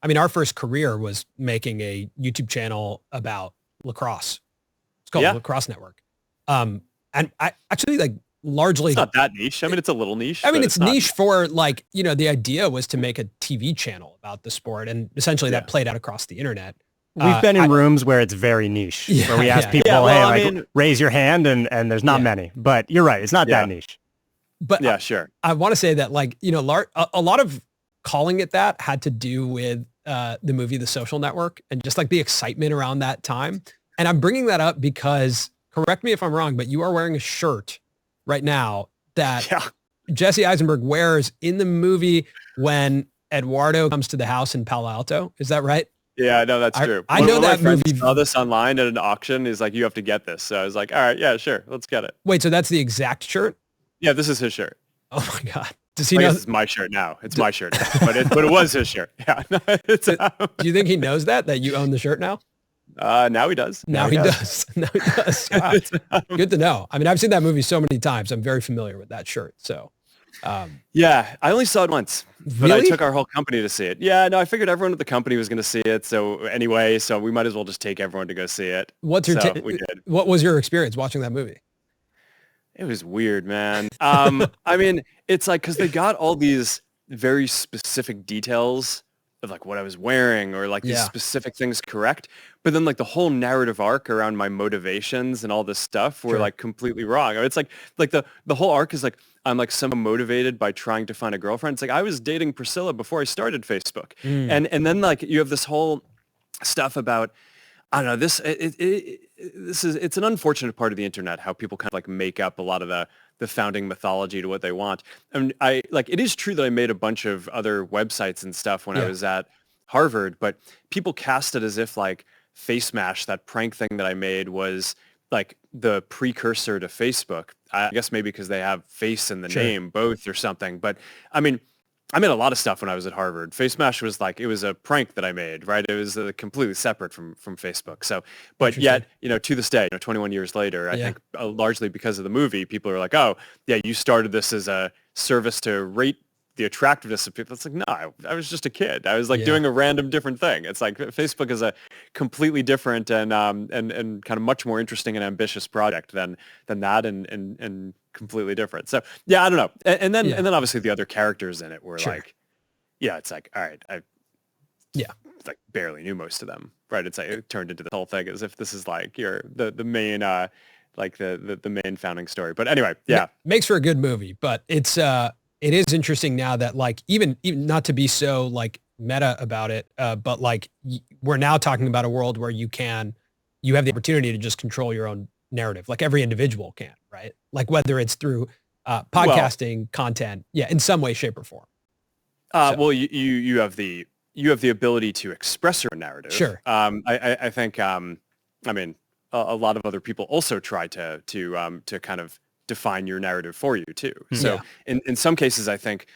I mean, our first career was making a YouTube channel about lacrosse. It's called Lacrosse Network. And I actually like largely. It's not that niche. I mean, it's a little niche. I mean, it's niche for like, you know, the idea was to make a TV channel about the sport, and essentially that played out across the internet. We've been in rooms where it's very niche, where we ask people, hey, raise your hand, and there's not many. But you're right, it's not that niche. But yeah, sure. I want to say that, like, you know, a lot of calling it that had to do with the movie The Social Network and just like the excitement around that time. And I'm bringing that up because, correct me if I'm wrong, but you are wearing a shirt right now that Jesse Eisenberg wears in the movie when Eduardo comes to the house in Palo Alto. Is that right? Yeah, no, that's true. I know that movie. Saw this online at an auction. He's like, you have to get this. So I was like, all right, yeah, sure, let's get it. Wait, so that's the exact shirt? Yeah, this is his shirt. Oh my God. Does he know? It's my shirt now. It's my shirt now, but it was his shirt. Yeah. Do you think he knows that you own the shirt now? Now he does. Now he does. Now he does. Good to know. I mean, I've seen that movie so many times. I'm very familiar with that shirt. So, yeah, I only saw it once, but really? I took our whole company to see it. Yeah, no, I figured everyone at the company was going to see it. So anyway, we might as well just take everyone to go see it. We did. What was your experience watching that movie? It was weird, man. I mean, it's like, cause they got all these very specific details of like what I was wearing or like these specific things correct. But then like the whole narrative arc around my motivations and all this stuff were like completely wrong. It's like the whole arc is like, I'm like somehow motivated by trying to find a girlfriend. It's like, I was dating Priscilla before I started Facebook. And then like you have this whole stuff about, I don't know, it's an unfortunate part of the internet, how people kind of like make up a lot of the founding mythology to what they want. And it is true that I made a bunch of other websites and stuff when I was at Harvard, but people cast it as if like Face Mash, that prank thing that I made, was like the precursor to Facebook. I guess maybe because they have face in the name both or something. But I mean, I made a lot of stuff when I was at Harvard. Face Mash was like, it was a prank that I made, right? It was completely separate from Facebook. So, but yet, you know, to this day, 21 years later, I think largely because of the movie, people are like, oh, yeah, you started this as a service to rate the attractiveness of people. It's like, no, I was just a kid. I was like doing a random different thing. It's like Facebook is a completely different and kind of much more interesting and ambitious project than that and completely different. So yeah, I don't know. And then obviously the other characters in it were like, it's like, all right, I like barely knew most of them, right? It's like it turned into the whole thing as if this is like the main like the main founding story. But anyway, makes for a good movie, but it is interesting now that like even not to be so like meta about it, but like we're now talking about a world where you have the opportunity to just control your own narrative, like every individual can, right? Like whether it's through podcasting content, in some way, shape, or form. Well, you have the ability to express your narrative. Sure. I think I mean a lot of other people also try to kind of define your narrative for you too. So in some cases, I think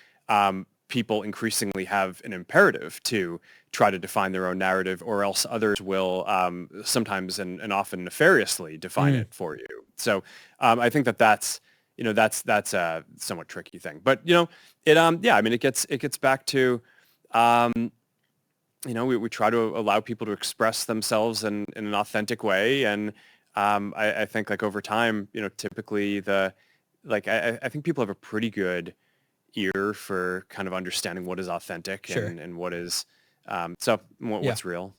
people increasingly have an imperative to try to define their own narrative, or else others will sometimes and often nefariously define it for you. So I think that's a somewhat tricky thing. But I mean, it gets back to we try to allow people to express themselves in an authentic way, and I think like over time, typically I think people have a pretty good ear for kind of understanding what is authentic and what is what's real.